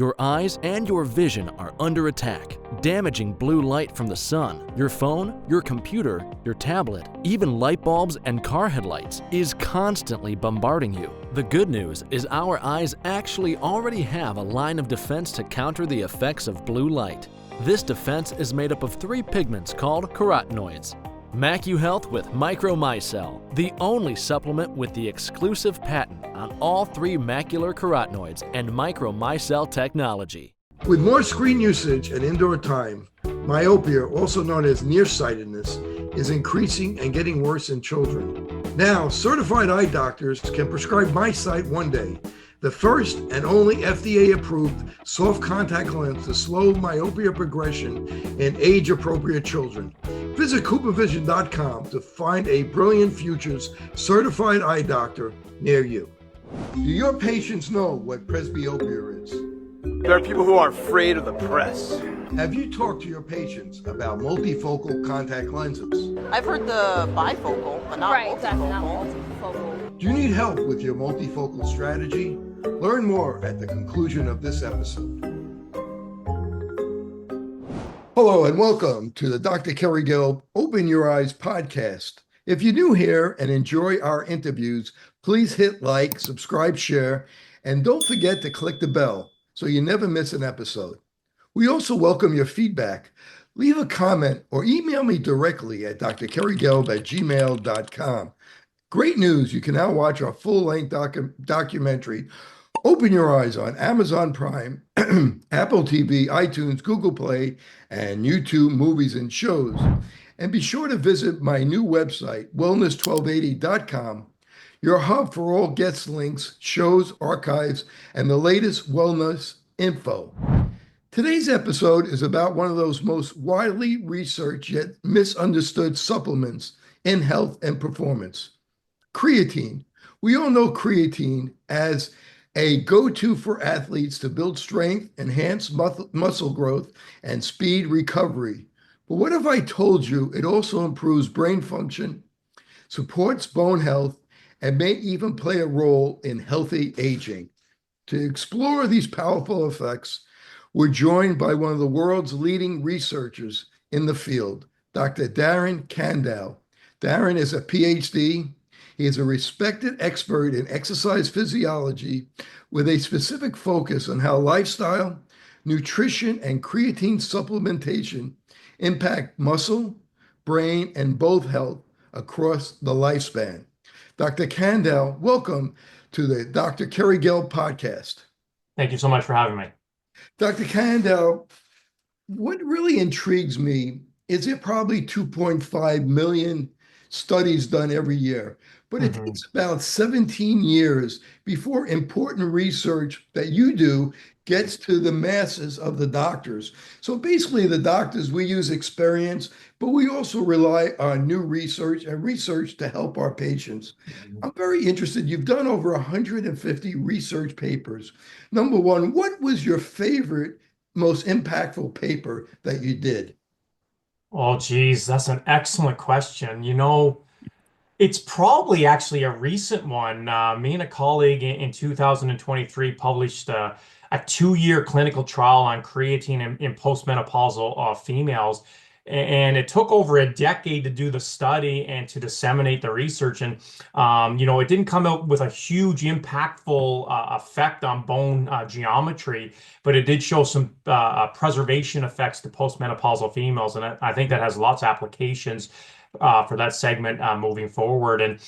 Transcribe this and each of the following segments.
Your eyes and your vision are under attack. Damaging blue light from the sun, your phone, your computer, your tablet, even light bulbs and car headlights is constantly bombarding you. The good news is our eyes actually already have a line of defense to counter the effects of blue light. This defense is made up of 3 pigments called carotenoids. MacuHealth with Micronized, the only supplement with the exclusive patent on all 3 macular carotenoids and Micronized technology. With more screen usage and indoor time, myopia, also known as nearsightedness, is increasing and getting worse in children. Now, certified eye doctors can prescribe MiSight One Day, the first and only FDA-approved soft contact lens to slow myopia progression in age-appropriate children. Visit CooperVision.com to find a Brilliant Futures certified eye doctor near you. Do your patients know what presbyopia is? There are people who are afraid of the press. Have you talked to your patients about multifocal contact lenses? I've heard the bifocal, but not multifocal. Exactly, not multifocal. Do you need help with your multifocal strategy? Learn more at the conclusion of this episode. Hello and welcome to the Dr. Kerry Gelb Open Your Eyes podcast. If you're new here and enjoy our interviews, please hit like, subscribe, share, and don't forget to click the bell so you never miss an episode. We also welcome your feedback. Leave a comment or email me directly at drkerrygelb@gmail.com. Great news, you can now watch our full-length documentary, Open Your Eyes, on Amazon Prime, Apple TV, iTunes, Google Play, and YouTube Movies and Shows. And be sure to visit my new website, wellness1280.com, your hub for all guest links, shows, archives, and the latest wellness info. Today's episode is about one of those most widely researched yet misunderstood supplements in health and performance, creatine. We all know creatine as a go-to for athletes to build strength, enhance muscle growth, and speed recovery. But what if I told you it also improves brain function, supports bone health, and may even play a role in healthy aging? To explore these powerful effects, we're joined by one of the world's leading researchers in the field, Dr. Darren Candow. Darren is a PhD. He is a respected expert in exercise physiology with a specific focus on how lifestyle, nutrition, and creatine supplementation impact muscle, brain, and both health across the lifespan. Dr. Candow, welcome to the Dr. Kerry Gelb podcast. Thank you so much for having me. Dr. Candow, what really intrigues me is there probably 2.5 million studies done every year, but it takes about 17 years before important research that you do gets to the masses of the doctors. So basically the doctors, we use experience, but we also rely on new research and research to help our patients. I'm very interested. You've done over 150 research papers. Number one, what was your favorite, most impactful paper that you did? Oh, geez, that's an excellent question. You know, it's probably actually a recent one. Me and a colleague in 2023 published a 2-year clinical trial on creatine in postmenopausal females. And it took over a decade to do the study and to disseminate the research. And, it didn't come out with a huge impactful effect on bone geometry, but it did show some preservation effects to postmenopausal females. And I think that has lots of applications for that segment moving forward. And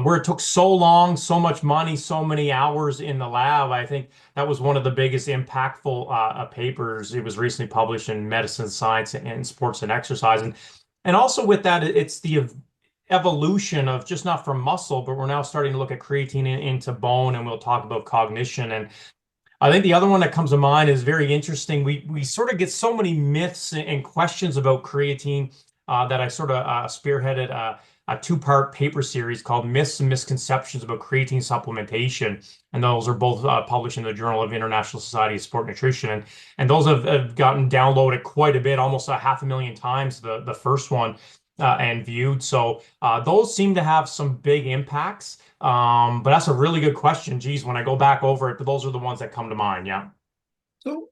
where it took so long, so much money, so many hours in the lab, I think that was one of the biggest impactful papers. It was recently published in Medicine, Science, and Sports and Exercise. And also with that, it's the evolution of just not from muscle, but we're now starting to look at creatine into bone, and we'll talk about cognition. And I think the other one that comes to mind is very interesting. We sort of get so many myths and questions about creatine that I sort of spearheaded a 2-part paper series called Myths and Misconceptions About Creatine Supplementation. And those are both published in the Journal of International Society of Sport Nutrition. And those have gotten downloaded quite a bit, almost 500,000 times, the first one, and viewed. So those seem to have some big impacts. But that's a really good question. Geez, when I go back over it, but those are the ones that come to mind. Yeah. So,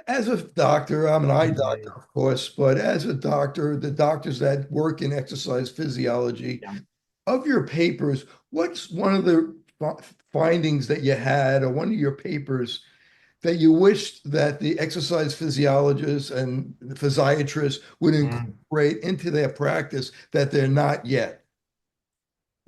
as a doctor, I'm an eye doctor, Mhm. of course, but as a doctor, the doctors that work in exercise physiology, Yeah. of your papers, what's one of the findings that you had, or one of your papers that you wished that the exercise physiologists and the physiatrists would Mm. incorporate into their practice that they're not yet?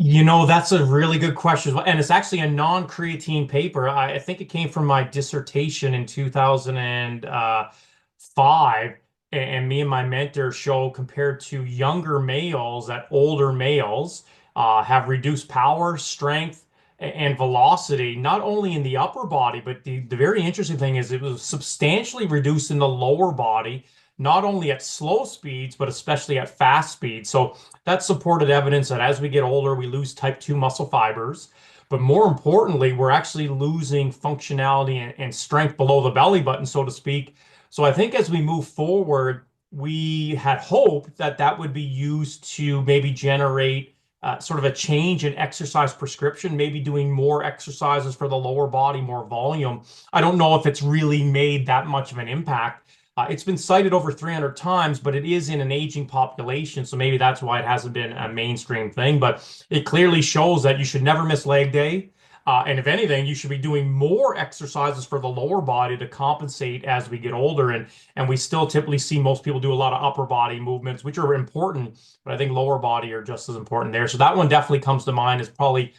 That's a really good question. And it's actually a non-creatine paper. I think it came from my dissertation in 2005. And me and my mentor show compared to younger males that older males have reduced power, strength, and velocity, not only in the upper body, but the very interesting thing is it was substantially reduced in the lower body, not only at slow speeds, but especially at fast speeds. So that's supported evidence that as we get older, we lose type 2 muscle fibers. But more importantly, we're actually losing functionality and strength below the belly button, so to speak. So I think as we move forward, we had hoped that that would be used to maybe generate sort of a change in exercise prescription, maybe doing more exercises for the lower body, more volume. I don't know if it's really made that much of an impact. It's been cited over 300 times, but it is in an aging population, so maybe that's why it hasn't been a mainstream thing. But it clearly shows that you should never miss leg day. And if anything, you should be doing more exercises for the lower body to compensate as we get older. And we still typically see most people do a lot of upper body movements, which are important, but I think lower body are just as important there. So that one definitely comes to mind as probably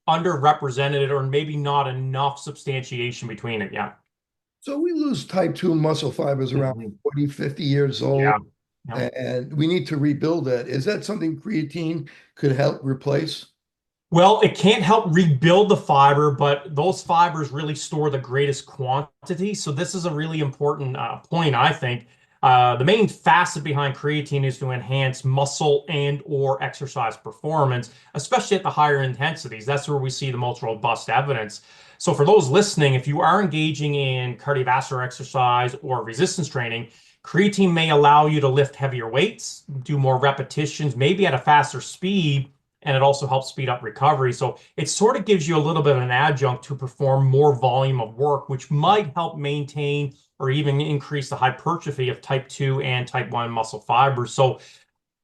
underrepresented or maybe not enough substantiation between it. Yeah. So we lose type 2 muscle fibers around Mhm. 40, 50 years old, Yeah. Yeah. and we need to rebuild that. Is that something creatine could help replace? Well, it can't help rebuild the fiber, but those fibers really store the greatest quantity. So this is a really important point, I think. The main facet behind creatine is to enhance muscle and or exercise performance, especially at the higher intensities. That's where we see the most robust evidence. So for those listening, if you are engaging in cardiovascular exercise or resistance training, creatine may allow you to lift heavier weights, do more repetitions, maybe at a faster speed, and it also helps speed up recovery. So it sort of gives you a little bit of an adjunct to perform more volume of work, which might help maintain or even increase the hypertrophy of type 2 and type 1 muscle fibers. So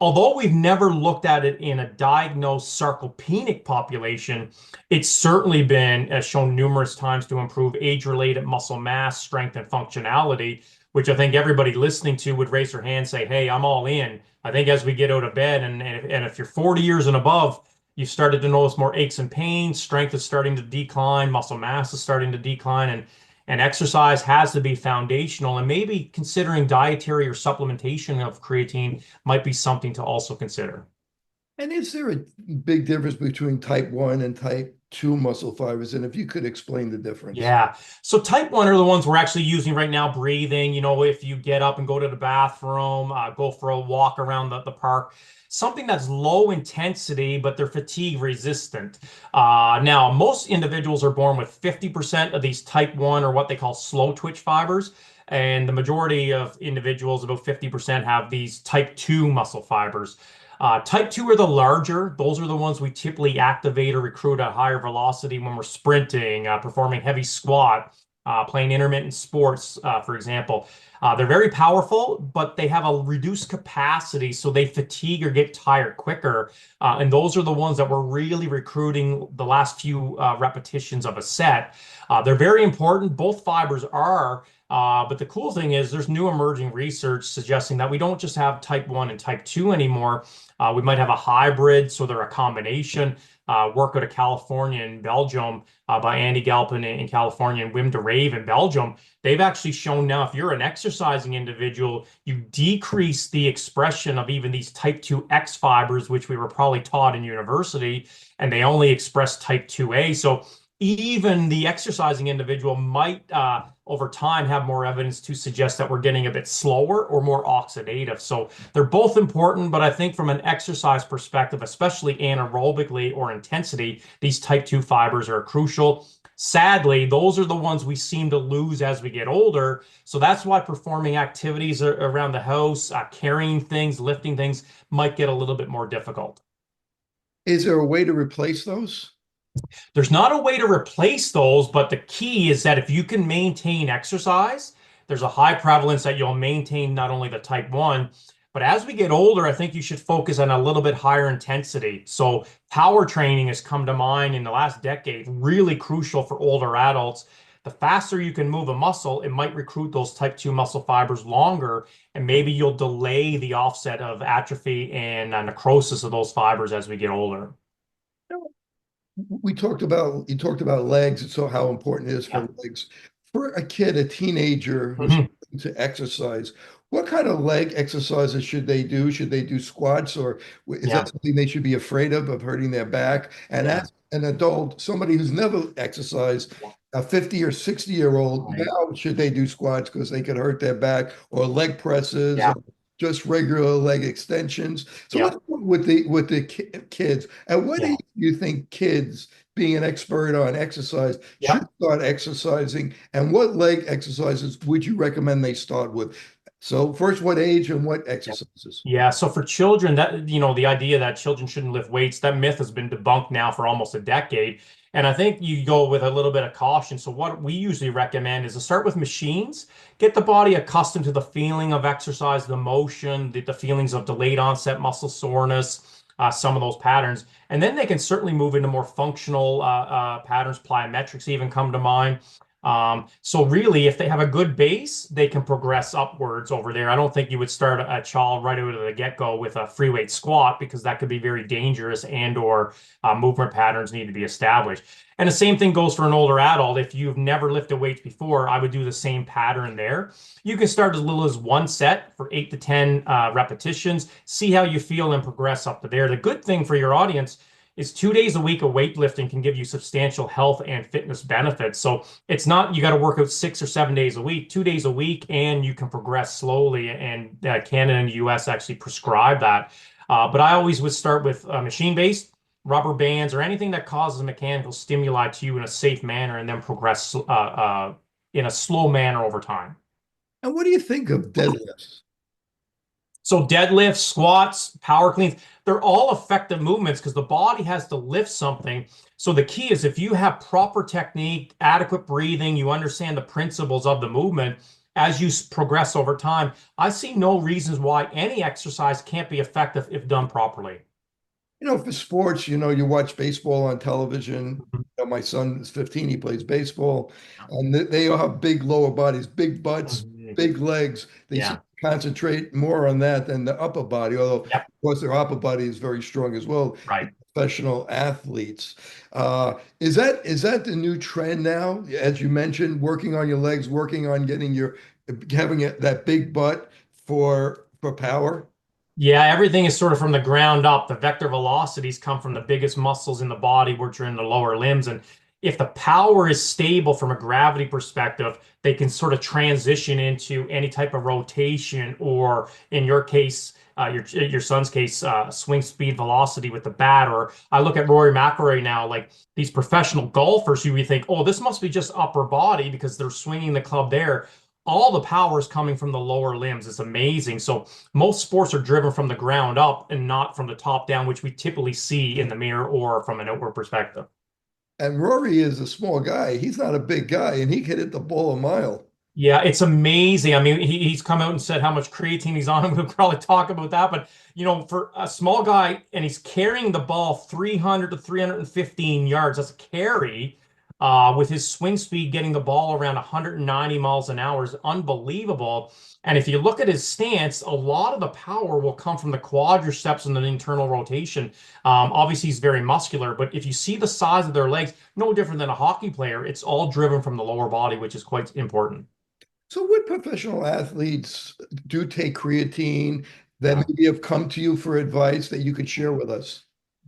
although we've never looked at it in a diagnosed sarcopenic population, it's certainly been shown numerous times to improve age-related muscle mass, strength, and functionality, which I think everybody listening to would raise their hand and say, hey, I'm all in. I think as we get out of bed, and if you're 40 years and above, you've started to notice more aches and pains, strength is starting to decline, muscle mass is starting to decline, and exercise has to be foundational. And maybe considering dietary or supplementation of creatine might be something to also consider. And is there a big difference between type 1 and type 2 muscle fibers? And if you could explain the difference. Yeah. So type 1 are the ones we're actually using right now, breathing. If you get up and go to the bathroom, go for a walk around the park, something that's low intensity, but they're fatigue resistant. Now, most individuals are born with 50% of these type 1 or what they call slow twitch fibers. And the majority of individuals, about 50%, have these type 2 muscle fibers. Type 2 are the larger. Those are the ones we typically activate or recruit at higher velocity when we're sprinting, performing heavy squat, playing intermittent sports, for example. They're very powerful, but they have a reduced capacity, so they fatigue or get tired quicker. And those are the ones that we're really recruiting the last few repetitions of a set. They're very important. Both fibers are. But the cool thing is there's new emerging research suggesting that we don't just have type 1 and type 2 anymore. We might have a hybrid, so they're a combination. Work out of California and Belgium by Andy Galpin in California and Wim de Rave in Belgium. They've actually shown now if you're an exercising individual, you decrease the expression of even these type 2 X fibers, which we were probably taught in university, and they only express type 2A. So even the exercising individual might over time have more evidence to suggest that we're getting a bit slower or more oxidative. So they're both important, but I think from an exercise perspective, especially anaerobically or intensity, these type 2 fibers are crucial. Sadly, those are the ones we seem to lose as we get older. So that's why performing activities around the house, carrying things, lifting things might get a little bit more difficult. Is there a way to replace those? There's not a way to replace those, but the key is that if you can maintain exercise, there's a high prevalence that you'll maintain not only the type 1, but as we get older, I think you should focus on a little bit higher intensity. So power training has come to mind in the last decade, really crucial for older adults. The faster you can move a muscle, it might recruit those type 2 muscle fibers longer, and maybe you'll delay the offset of atrophy and necrosis of those fibers as we get older. You talked about legs and so how important it is for legs. For a kid, a teenager who's looking to exercise, what kind of leg exercises should they do? Should they do squats, or is that something they should be afraid of hurting their back? And as an adult, somebody who's never exercised, a 50 or 60-year-old, now should they do squats because they could hurt their back, or leg presses, or just regular leg extensions? So let's go with the kids. At what age do you think kids, being an expert on exercise, should start exercising? And what leg exercises would you recommend they start with? So first, what age and what exercises? Yeah, so for children, that the idea that children shouldn't lift weights, that myth has been debunked now for almost a decade. And I think you go with a little bit of caution. So what we usually recommend is to start with machines, get the body accustomed to the feeling of exercise, the motion, the feelings of delayed onset muscle soreness, some of those patterns. And then they can certainly move into more functional patterns. Plyometrics even come to mind. So really, if they have a good base, they can progress upwards over there. I don't think you would start a child right out of the get-go with a free weight squat, because that could be very dangerous, and/or movement patterns need to be established. And the same thing goes for an older adult. If you've never lifted weights before, I would do the same pattern there. You can start as little as 1 set for 8 to 10 repetitions, see how you feel, and progress up to there. The good thing for your audience is 2 days a week of weightlifting can give you substantial health and fitness benefits. So it's not you got to work out 6 or 7 days a week, 2 days a week, and you can progress slowly. And Canada and the US actually prescribe that. But I always would start with machine-based, rubber bands, or anything that causes mechanical stimuli to you in a safe manner, and then progress in a slow manner over time. And what do you think of deadlifts? So deadlifts, squats, power cleans, they're all effective movements because the body has to lift something. So the key is, if you have proper technique, adequate breathing, you understand the principles of the movement, as you progress over time, I see no reasons why any exercise can't be effective if done properly. For sports, you watch baseball on television. My son is 15, he plays baseball, and they all have big lower bodies, big butts, big legs. They concentrate more on that than the upper body, although, of course, their upper body is very strong as well. Right. Professional athletes. Is that the new trend now? As you mentioned, working on your legs, working on having that big butt for power? Yeah, everything is sort of from the ground up. The vector velocities come from the biggest muscles in the body, which are in the lower limbs. And if the power is stable from a gravity perspective, they can sort of transition into any type of rotation, or in your case, your son's case, swing speed velocity with the bat. Or I look at Rory McIlroy now, like these professional golfers who we think, oh, this must be just upper body because they're swinging the club there. All the power is coming from the lower limbs. It's amazing. So most sports are driven from the ground up and not from the top down, which we typically see in the mirror or from an outward perspective. And Rory is a small guy. He's not a big guy, and he can hit the ball a mile. Yeah, it's amazing. I mean, he's come out and said how much creatine he's on. We'll probably talk about that. But, for a small guy, and he's carrying the ball 300 to 315 yards, that's a carry, with his swing speed getting the ball around 190 miles an hour is unbelievable. And if you look at his stance, a lot of the power will come from the quadriceps and the internal rotation. Obviously, he's very muscular, but if you see the size of their legs, no different than a hockey player, it's all driven from the lower body, which is quite important. So what professional athletes do take creatine that maybe have come to you for advice that you could share with us?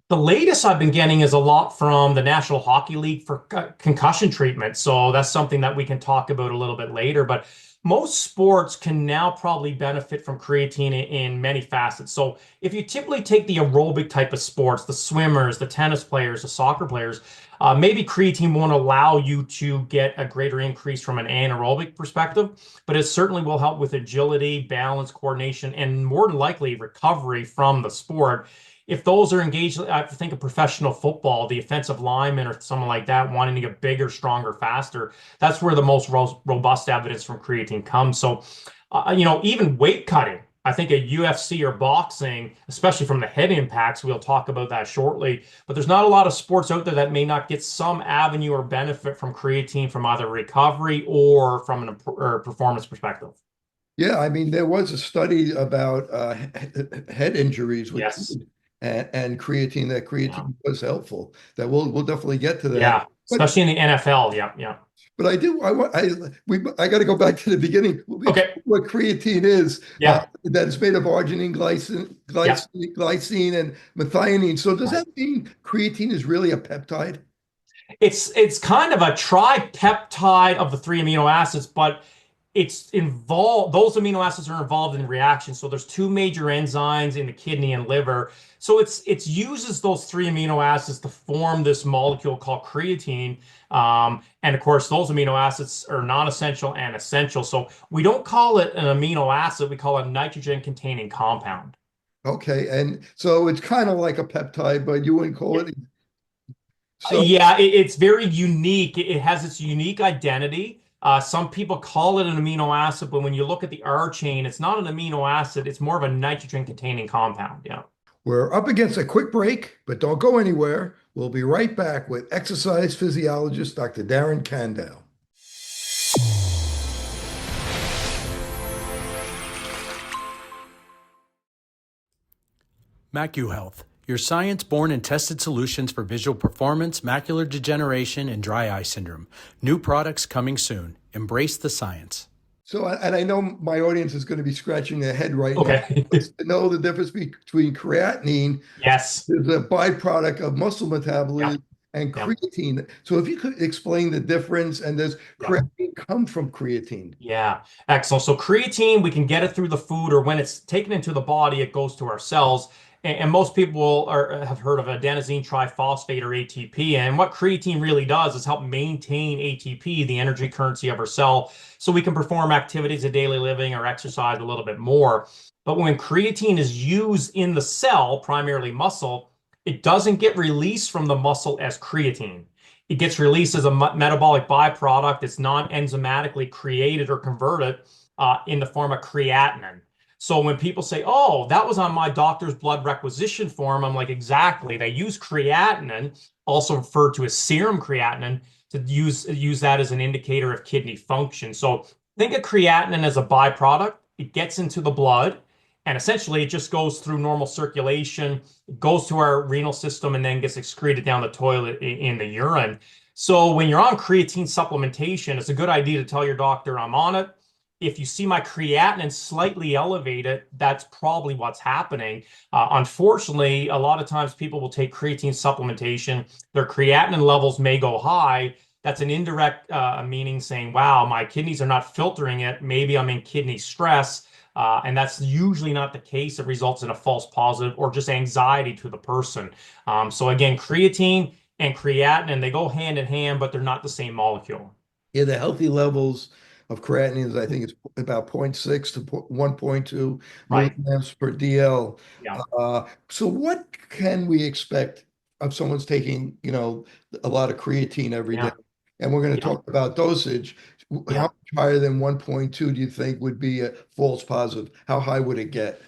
The latest I've been getting is a lot from the National Hockey League for concussion treatment. So that's something that we can talk about a little bit later. But most sports can now probably benefit from creatine in many facets. So if you typically take the aerobic type of sports, the swimmers, the tennis players, the soccer players, maybe creatine won't allow you to get a greater increase from an anaerobic perspective, but it certainly will help with agility, balance, coordination, and more than likely recovery from the sport. if those are engaged, I think of professional football, the offensive lineman or someone like that wanting to get bigger, stronger, faster, that's where the most robust evidence from creatine comes. So, even weight cutting, I think a UFC or boxing, especially from the head impacts, we'll talk about that shortly, but there's not a lot of sports out there that may not get some avenue or benefit from creatine from either recovery or from a performance perspective. Yeah, I mean, there was a study about head injuries with Yes. and creatine. That Yeah. creatine was helpful. That we'll definitely get to that. Yeah. But Especially in the NFL. Yeah. Yeah. but I do I got to go back to the beginning. We Okay. what creatine is. Yeah. That is made of arginine, Yeah. glycine, and methionine. So does Right. that mean creatine is really a peptide? It's kind of a tripeptide of the three amino acids, but it's involved, those amino acids are involved in reactions. So there's two major enzymes in the kidney and liver. So it's uses those three amino acids to form this molecule called creatine. And of course, those amino acids are non-essential and essential. So we don't call it an amino acid, we call it a nitrogen containing compound. Okay, and so it's kind of like a peptide, but you wouldn't call it. So Yeah, it's very unique. It has its unique identity. Some people call it an amino acid, but when you look at the R chain, it's not an amino acid. It's more of a nitrogen containing compound. Yeah. we're up against a quick break, but don't go anywhere. We'll be right back with exercise physiologist Dr. Darren Candow. MacuHealth, your science-born and tested solutions for visual performance, macular degeneration, and dry eye syndrome. New products coming soon. Embrace the science. So, and I know my audience is going to be scratching their head right now Okay. to know the difference between creatinine Yes. is a byproduct of muscle metabolism and Yeah. creatine. So if you could explain the difference, and does Yeah. creatine come from creatine? Yeah, excellent. So creatine, we can get it through the food, or when it's taken into the body, it goes to our cells. And most people have heard of adenosine triphosphate or ATP. And what creatine really does is help maintain ATP, the energy currency of our cell, so we can perform activities of daily living or exercise a little bit more. But when creatine is used in the cell, primarily muscle, it doesn't get released from the muscle as creatine. It gets released as a metabolic byproduct. It's non-enzymatically created or converted in the form of creatinine. So when people say, "Oh, that was on my doctor's blood requisition form," I'm like, exactly. They use creatinine, also referred to as serum creatinine, to use that as an indicator of kidney function. So think of creatinine as a byproduct. It gets into the blood, and essentially it just goes through normal circulation, goes to our renal system, and then gets excreted down the toilet in the urine. So when you're on creatine supplementation, it's a good idea to tell your doctor, "I'm on it. If you see my creatinine slightly elevated, that's probably what's happening." Unfortunately, a lot of times people will take creatine supplementation. Their creatinine levels may go high. That's an indirect meaning saying, "Wow, my kidneys are not filtering it. Maybe I'm in kidney stress." And that's usually not the case. It results in a false positive or just anxiety to the person. So again, creatine and creatinine, they go hand in hand, but they're not the same molecule. Yeah, the healthy levels of creatinine is, I think it's about zero point 0.6 to 1.2 Right. milligrams per DL. Yeah. So what can we expect of someone's taking, a lot of creatine every day? Yeah. And we're going to Yeah. talk about dosage. Yeah. How much higher than 1.2 do you think would be a false positive? How high would it get?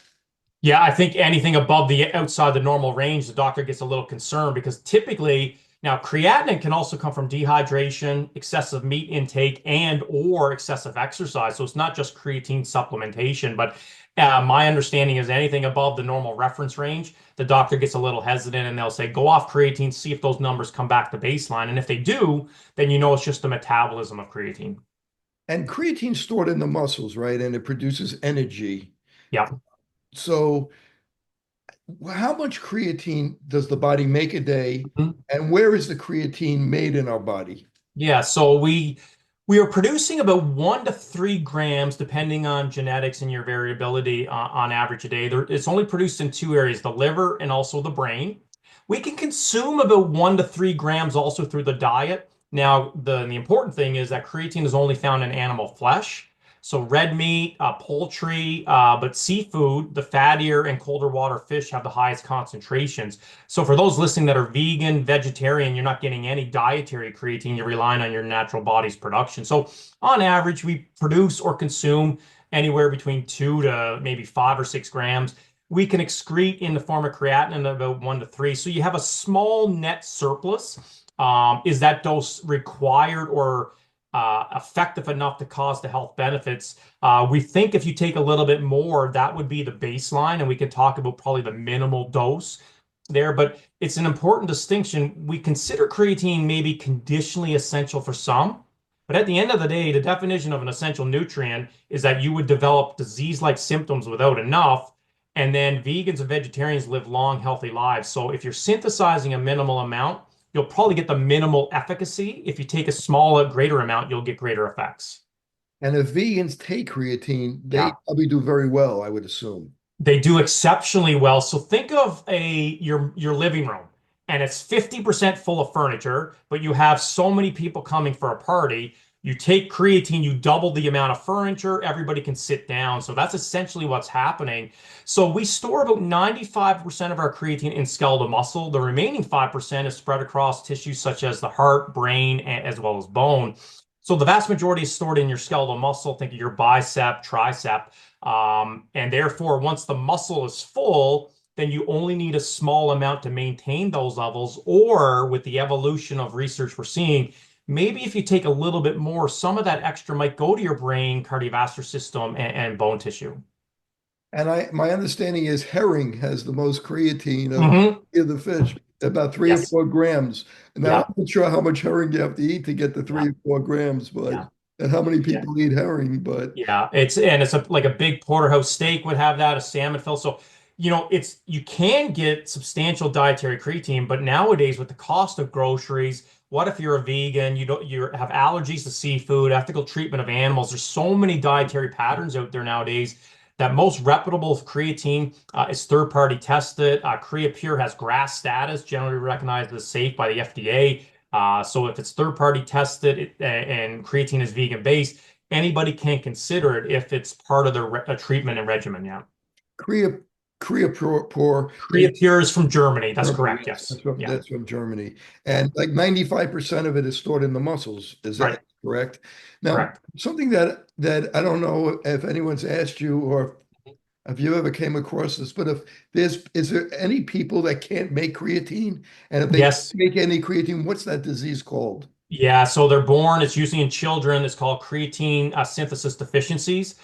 Yeah, I think anything above the outside the normal range, the doctor gets a little concerned because typically now creatinine can also come from dehydration, excessive meat intake, and or excessive exercise. So it's not just creatine supplementation, but my understanding is anything above the normal reference range, the doctor gets a little hesitant and they'll say, "Go off creatine, see if those numbers come back to baseline." And if they do, then you know it's just the metabolism of creatine. And creatine stored in the muscles, right? And it produces energy. Yeah. So how much creatine does the body make a day? Mhm. And where is the creatine made in our body? Yeah, so we are producing about 1 to 3 grams, depending on genetics and your variability on average a day. It's only produced in two areas, the liver and also the brain. We can consume about 1 to 3 grams also through the diet. Now, the important thing is that creatine is only found in animal flesh. So red meat, poultry, but seafood, the fattier and colder water fish have the highest concentrations. So for those listening that are vegan, vegetarian, you're not getting any dietary creatine, you're relying on your natural body's production. So on average, we produce or consume anywhere between 2 to maybe 5 or 6 grams. We can excrete in the form of creatinine about 1 to 3. So you have a small net surplus. Is that dose required or effective enough to cause the health benefits? We think if you take a little bit more, that would be the baseline, and we can talk about probably the minimal dose there. But it's an important distinction. We consider creatine maybe conditionally essential for some, but at the end of the day, the definition of an essential nutrient is that you would develop disease-like symptoms without enough. And then vegans and vegetarians live long, healthy lives. So if you're synthesizing a minimal amount, you'll probably get the minimal efficacy. If you take a smaller, greater amount, you'll get greater effects. And if vegans take creatine, they Yeah. probably do very well, I would assume. They do exceptionally well. So think of your living room, and it's 50% full of furniture, but you have so many people coming for a party. You take creatine, you double the amount of furniture, everybody can sit down. So that's essentially what's happening. So we store about 95% of our creatine in skeletal muscle. The remaining 5% is spread across tissues such as the heart, brain, as well as bone. So the vast majority is stored in your skeletal muscle. Think of your bicep, tricep. And therefore, once the muscle is full, then you only need a small amount to maintain those levels. Or with the evolution of research we're seeing, maybe if you take a little bit more, some of that extra might go to your brain, cardiovascular system, and bone tissue. And my understanding is herring has the most creatine Hmm. of the fish, about 3 or 4 grams. Now, Yeah. I'm not sure how much herring you have to eat to get the 3 or 4 grams, but Yeah. and how many Yeah. people eat herring, but Yeah, it's like a big porterhouse steak would have that, a salmon fill. So, it's you can get substantial dietary creatine, but nowadays with the cost of groceries, what if you're a vegan, you have allergies to seafood, ethical treatment of animals? There's so many dietary patterns out there nowadays that most reputable creatine is third-party tested. Creapure has GRAS status, generally recognized as safe by the FDA. So if it's third-party tested and creatine is vegan-based, anybody can consider it if it's part of their treatment and regimen. Yeah. Crea Creapure is Creapure is from Germany. That's Germany. correct. Yes, Yes. Yeah. that's from Germany. Yeah. And like 95% of it is stored in the muscles. Is Right. that correct? Now, Correct. something that I don't know if anyone's asked you or if you ever came across this, but is there any people that can't make creatine? And if they can't Yes. make any creatine, what's that disease called? Yeah, so they're born, it's usually in children. It's called creatine synthesis deficiencies.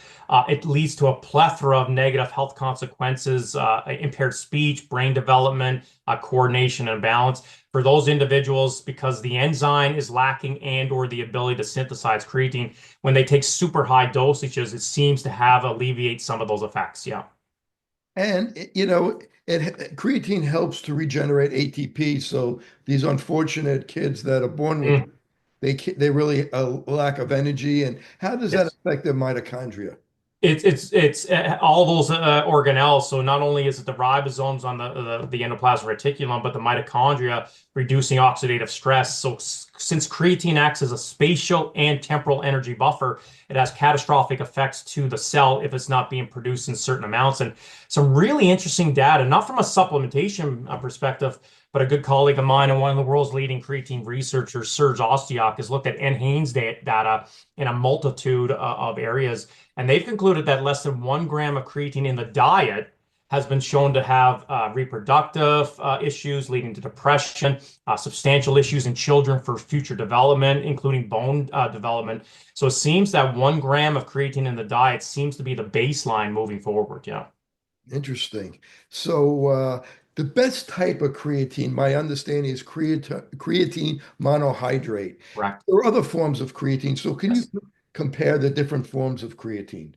It leads to a plethora of negative health consequences, impaired speech, brain development, coordination, and balance. For those individuals, because the enzyme is lacking and or the ability to synthesize creatine, when they take super high dosages, it seems to have alleviate some of those effects. Yeah. And creatine helps to regenerate ATP. So these unfortunate kids that are born with Mm. they really a lack of energy. And how does that Yes. affect their mitochondria? It's all those organelles. So not only is it the ribosomes on the endoplasmic reticulum, but the mitochondria reducing oxidative stress. So since creatine acts as a spatial and temporal energy buffer, it has catastrophic effects to the cell if it's not being produced in certain amounts. And some really interesting data, not from a supplementation perspective, but a good colleague of mine and one of the world's leading creatine researchers, Serge Ostiak, has looked at NHANES data in a multitude of areas. And they've concluded that less than 1 gram of creatine in the diet has been shown to have reproductive issues leading to depression, substantial issues in children for future development, including bone development. So it seems that 1 gram of creatine in the diet seems to be the baseline moving forward. Yeah. Interesting. So the best type of creatine, my understanding, is creatine monohydrate. Correct. There are other forms of creatine. So can you Yes. compare the different forms of creatine?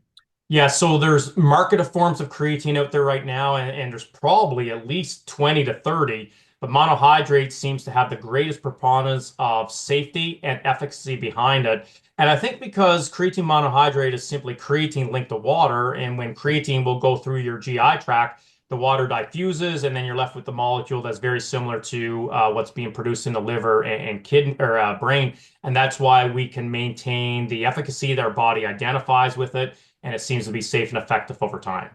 Yeah, so there's marketed forms of creatine out there right now, and there's probably at least 20 to 30, but monohydrate seems to have the greatest preponderance of safety and efficacy behind it. And I think because creatine monohydrate is simply creatine linked to water, and when creatine will go through your GI tract, the water diffuses, and then you're left with the molecule that's very similar to what's being produced in the liver and kidney or brain. And that's why we can maintain the efficacy that our body identifies with it, and it seems to be safe and effective over time.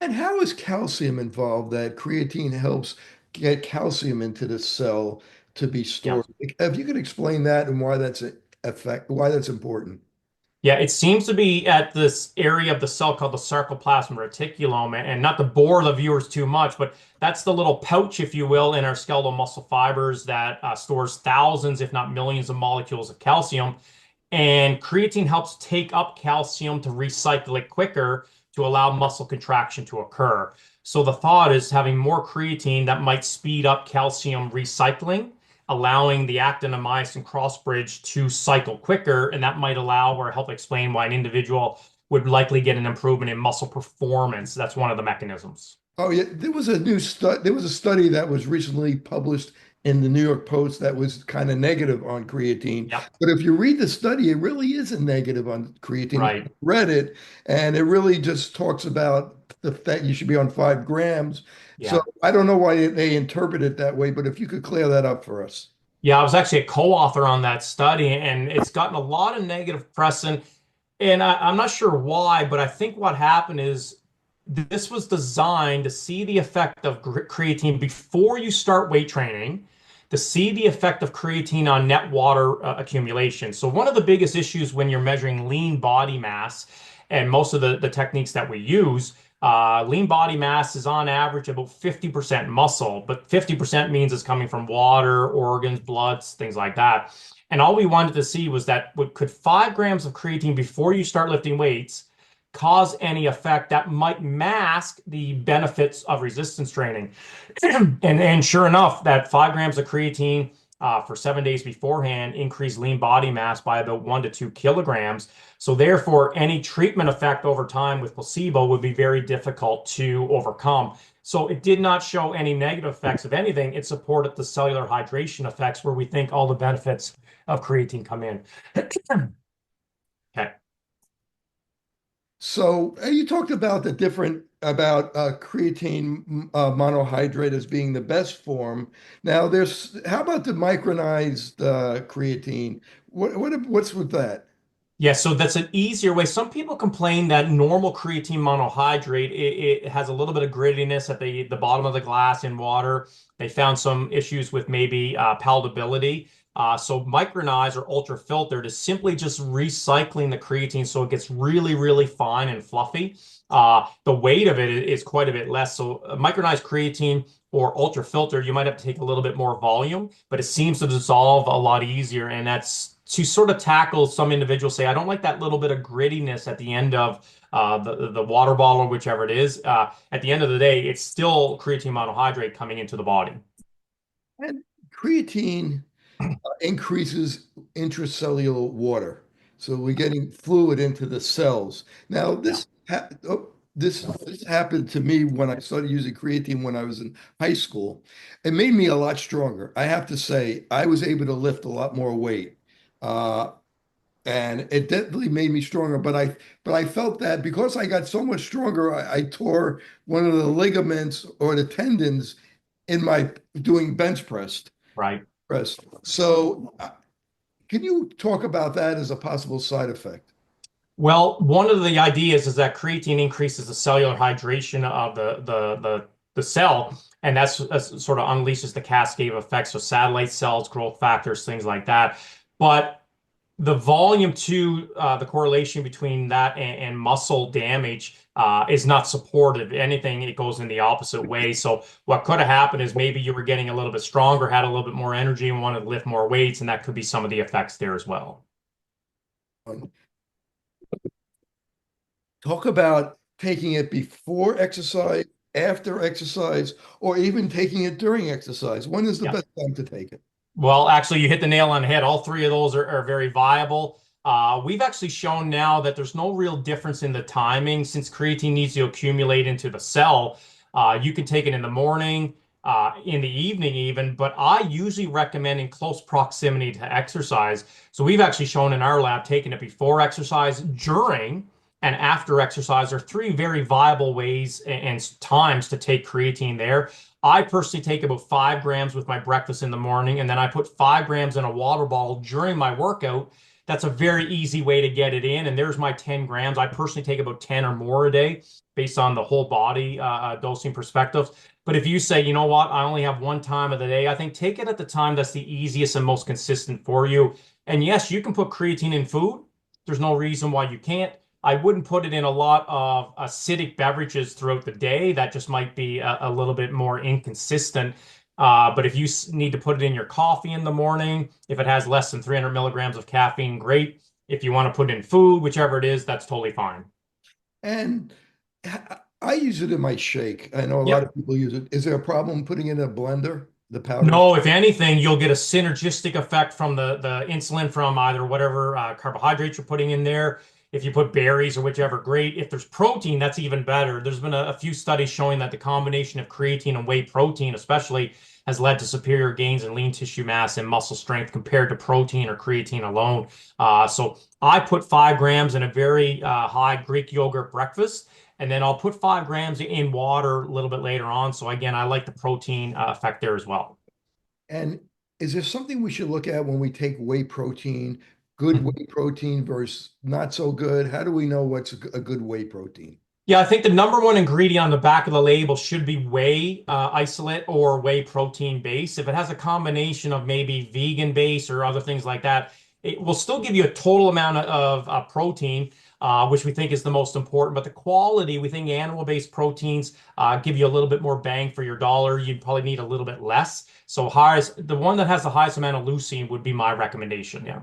And how is calcium involved that creatine helps get calcium into the cell to be Yeah. stored? If you could explain that and why that's why that's important. Yeah, it seems to be at this area of the cell called the sarcoplasmic reticulum, and not to bore the viewers too much, but that's the little pouch, if you will, in our skeletal muscle fibers that stores thousands, if not millions, of molecules of calcium. And creatine helps take up calcium to recycle it quicker to allow muscle contraction to occur. So the thought is having more creatine that might speed up calcium recycling, allowing the actin and myosin cross bridge to cycle quicker, and that might allow or help explain why an individual would likely get an improvement in muscle performance. That's one of the mechanisms. Oh yeah, there was a new study. There was a study that was recently published in the New York Post that was kind of negative on creatine. Yep. But if you read the study, it really isn't negative on creatine. I Right. read it, and it really just talks about the fact you should be on 5 grams. So Yeah. I don't know why they interpret it that way, but if you could clear that up for us. Yeah, I was actually a co-author on that study, and it's gotten a lot of negative press. And I'm not sure why, but I think what happened is this was designed to see the effect of creatine before you start weight training, to see the effect of creatine on net water accumulation. So one of the biggest issues when you're measuring lean body mass, and most of the techniques that we use, lean body mass is on average about 50% muscle, but 50% means it's coming from water, organs, bloods, things like that. And all we wanted to see was that could 5 grams of creatine before you start lifting weights cause any effect that might mask the benefits of resistance training. And sure enough, that 5 grams of creatine for 7 days beforehand increased lean body mass by about 1 to 2 kilograms. So therefore, any treatment effect over time with placebo would be very difficult to overcome. So it did not show any negative effects. If anything, it supported the cellular hydration effects where we think all the benefits of creatine come in. Okay. So you talked about the different about creatine monohydrate as being the best form. Now, there's how about the micronized creatine? What's with that? Yeah, so that's an easier way. Some people complain that normal creatine monohydrate, it has a little bit of grittiness at the bottom of the glass in water. They found some issues with maybe palatability. So micronized or ultra filtered is simply just recycling the creatine so it gets really, really fine and fluffy. The weight of it is quite a bit less. So micronized creatine or ultra filtered, you might have to take a little bit more volume, but it seems to dissolve a lot easier. And that's to sort of tackle some individuals say, I don't like that little bit of grittiness at the end of the water bottle or whichever it is. At the end of the day, it's still creatine monohydrate coming into the body. And creatine increases intracellular water. So we're getting fluid into the cells. Now, this happened to me when I started using creatine when I was in high school. It made me a lot stronger. I have to say, I was able to lift a lot more weight. Uh, and it definitely made me stronger. But I felt that because I got so much stronger, I tore one of the ligaments or the tendons in my doing bench Right. press. So, can you talk about that as a possible side effect? Well, one of the ideas is that creatine increases the cellular hydration of the cell, and that's sort of unleashes the cascade of effects of satellite cells, growth factors, things like that. But the volume to the correlation between that and muscle damage is not supportive. If anything, it goes in the opposite way. So what could have happened is maybe you were getting a little bit stronger, had a little bit more energy, and wanted to lift more weights, and that could be some of the effects there as well. Talk about taking it before exercise, after exercise, or even taking it during exercise. When is the Yeah. best time to take it? Well, actually, you hit the nail on the head. All three of those are very viable. We've actually shown now that there's no real difference in the timing since creatine needs to accumulate into the cell. You can take it in the morning, in the evening even, but I usually recommend in close proximity to exercise. So we've actually shown in our lab taking it before exercise, during, and after exercise are three very viable ways and times to take creatine there. I personally take about 5 grams with my breakfast in the morning, and then I put 5 grams in a water bottle during my workout. That's a very easy way to get it in. And there's my 10 grams. I personally take about 10 or more a day based on the whole body dosing perspective. But if you say, you know what, I only have one time of the day, I think take it at the time that's the easiest and most consistent for you. And yes, you can put creatine in food. There's no reason why you can't. I wouldn't put it in a lot of acidic beverages throughout the day. That just might be a little bit more inconsistent. But if you need to put it in your coffee in the morning, if it has less than 300 milligrams of caffeine, great. If you want to put it in food, whichever it is, that's totally fine. And I use it in my shake. I know a lot Yep. of people use it. Is there a problem putting it in a blender, the powder? No, if anything, you'll get a synergistic effect from the insulin from either whatever carbohydrates you're putting in there. If you put berries or whichever, great. If there's protein, that's even better. There's been a few studies showing that the combination of creatine and whey protein, especially, has led to superior gains in lean tissue mass and muscle strength compared to protein or creatine alone. So I put 5 grams in a very high Greek yogurt breakfast, and then I'll put 5 grams in water a little bit later on. So again, I like the protein effect there as well. And is there something we should look at when we take whey protein, good whey protein versus not so good? How do we know what's a good whey protein? Yeah, I think the number one ingredient on the back of the label should be whey isolate or whey protein base. If it has a combination of maybe vegan base or other things like that, it will still give you a total amount of protein, which we think is the most important. But the quality, we think animal-based proteins give you a little bit more bang for your dollar. You'd probably need a little bit less. So the one that has the highest amount of leucine would be my recommendation. Yeah.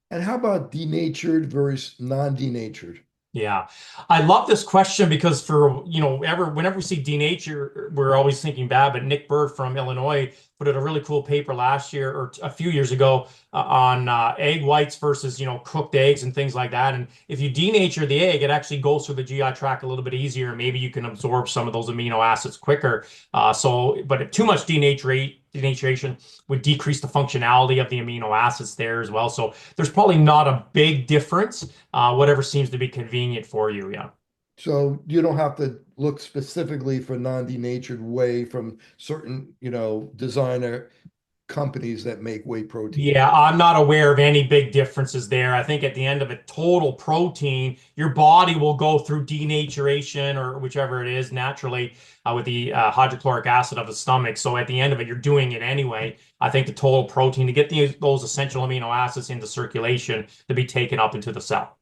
And how about denatured versus non-denatured? Yeah, I love this question because whenever we see denature, we're always thinking bad. But Nick Bird from Illinois put out a really cool paper last year or a few years ago on egg whites versus cooked eggs and things like that. And if you denature the egg, it actually goes through the GI tract a little bit easier. Maybe you can absorb some of those amino acids quicker. But too much denaturation would decrease the functionality of the amino acids there as well. So there's probably not a big difference. Whatever seems to be convenient for you. Yeah. So you don't have to look specifically for non-denatured whey from certain, designer companies that make whey protein. Yeah, I'm not aware of any big differences there. I think at the end of it, total protein, your body will go through denaturation or whichever it is naturally with the hydrochloric acid of the stomach. So at the end of it, you're doing it anyway. I think the total protein to get those essential amino acids into circulation to be taken up into the cell.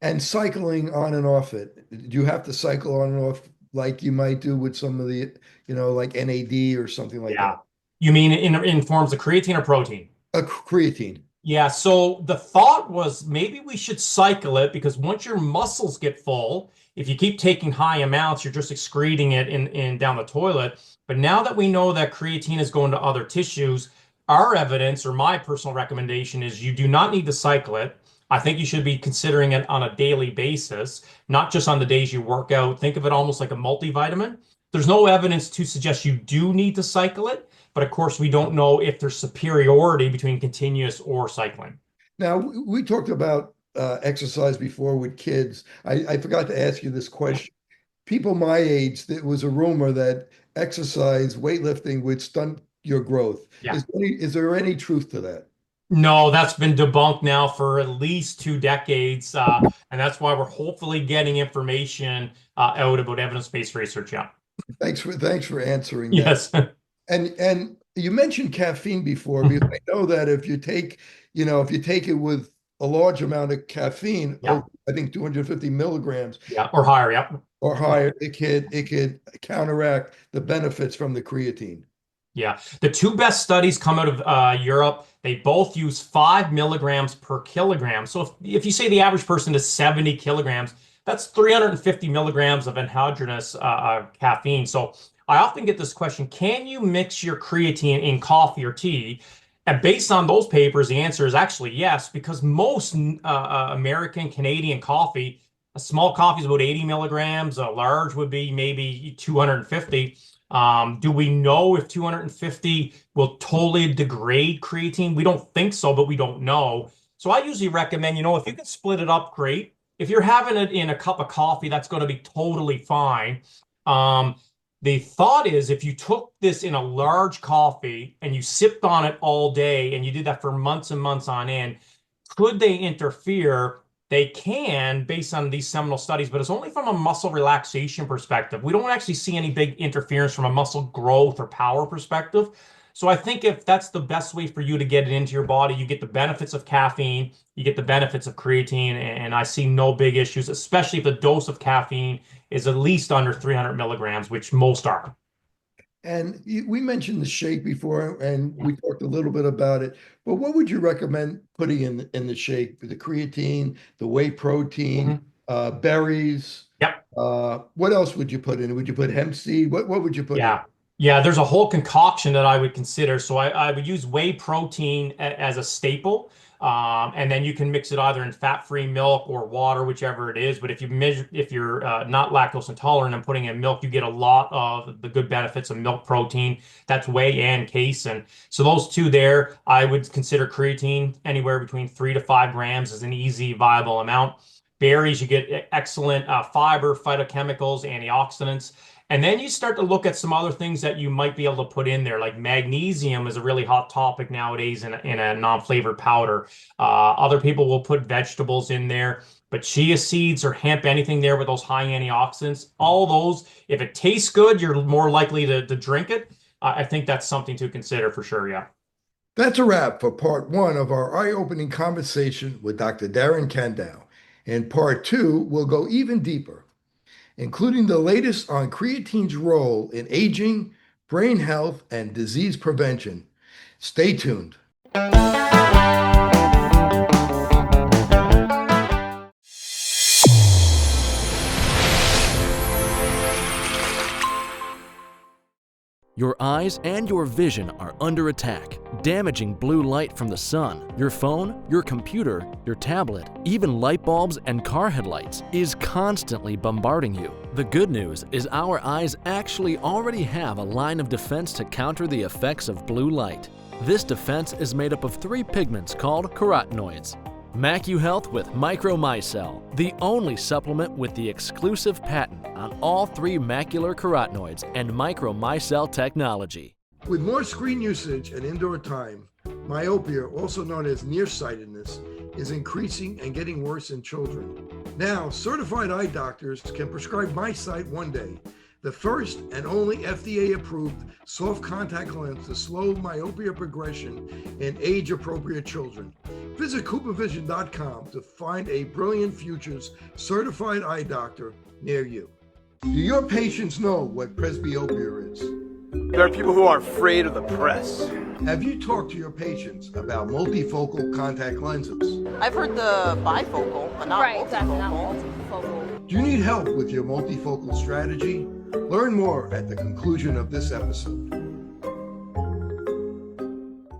And cycling on and off it. Do you have to cycle on and off like you might do with some of the, like NAD or something like Yeah. that? You mean in forms of creatine or protein? A creatine. Yeah, so the thought was maybe we should cycle it because once your muscles get full, if you keep taking high amounts, you're just excreting it in down the toilet. But now that we know that creatine is going to other tissues, our evidence or my personal recommendation is you do not need to cycle it. I think you should be considering it on a daily basis, not just on the days you work out. Think of it almost like a multivitamin. There's no evidence to suggest you do need to cycle it, but of course, we don't know if there's superiority between continuous or cycling. Now, we talked about exercise before with kids. I forgot to ask you this question. People my age, there was a rumor that exercise, weightlifting would stunt your growth. Yeah. Is there any truth to that? No, that's been debunked now for at least 2 decades. And that's why we're hopefully getting information out about evidence-based research. Yeah. Thanks for answering that. Yes. And you mentioned caffeine before, because I know that if you take it with a large amount of caffeine, Yeah. I think 250 milligrams Yeah. Or higher. Yeah. or higher, it could counteract the benefits from the creatine. Yeah. The two best studies come out of Europe. They both use 5 milligrams per kilogram. So if you say the average person is 70 kilograms, that's 350 milligrams of anhydrous caffeine. So I often get this question, can you mix your creatine in coffee or tea? And based on those papers, the answer is actually yes, because most American, Canadian coffee, a small coffee is about 80 milligrams, a large would be maybe 250. Do we know if 250 will totally degrade creatine? We don't think so, but we don't know. So I usually recommend, if you can split it up, great. If you're having it in a cup of coffee, that's going to be totally fine. The thought is if you took this in a large coffee and you sipped on it all day and you did that for months and months on end, could they interfere? They can, based on these seminal studies, but it's only from a muscle relaxation perspective. We don't actually see any big interference from a muscle growth or power perspective. So I think if that's the best way for you to get it into your body, you get the benefits of caffeine, you get the benefits of creatine, and I see no big issues, especially if the dose of caffeine is at least under 300 milligrams, which most are. And we mentioned the shake before, and we talked a little bit about it. But what would you recommend putting in the shake? The creatine, the whey protein, berries. Yep. What else would you put in? Would you put hemp seed? What would you put in? Yeah, there's a whole concoction that I would consider. So I would use whey protein as a staple. And then you can mix it either in fat-free milk or water, whichever it is. But if you're not lactose intolerant and putting in milk, you get a lot of the good benefits of milk protein. That's whey and casein. So those two there, I would consider creatine anywhere between 3 to 5 grams as an easy, viable amount. Berries, you get excellent fiber, phytochemicals, antioxidants. And then you start to look at some other things that you might be able to put in there, like magnesium is a really hot topic nowadays in a non-flavored powder. Other people will put vegetables in there, but chia seeds or hemp, anything there with those high antioxidants, all those, if it tastes good, you're more likely to drink it. I think that's something to consider for sure, yeah. That's a wrap for part 1 of our eye-opening conversation with Dr. Darren Candow. In part 2, we'll go even deeper, including the latest on creatine's role in aging, brain health, and disease prevention. Stay tuned. Your eyes and your vision are under attack. Damaging blue light from the sun, your phone, your computer, your tablet, even light bulbs and car headlights is constantly bombarding you. The good news is our eyes actually already have a line of defense to counter the effects of blue light. This defense is made up of 3 pigments called carotenoids. MacuHealth with Micronized, the only supplement with the exclusive patent on all 3 macular carotenoids and Micronized technology. With more screen usage and indoor time, myopia, also known as nearsightedness, is increasing and getting worse in children. Now, certified eye doctors can prescribe MiSight One Day, the first and only FDA-approved soft contact lens to slow myopia progression in age-appropriate children. Visit CooperVision.com to find a Brilliant Futures certified eye doctor near you. Do your patients know what presbyopia is? There are people who are afraid of the press. Have you talked to your patients about multifocal contact lenses? I've heard the bifocal, but not Right, exactly, not multifocal. multifocal. Do you need help with your multifocal strategy? Learn more at the conclusion of this episode.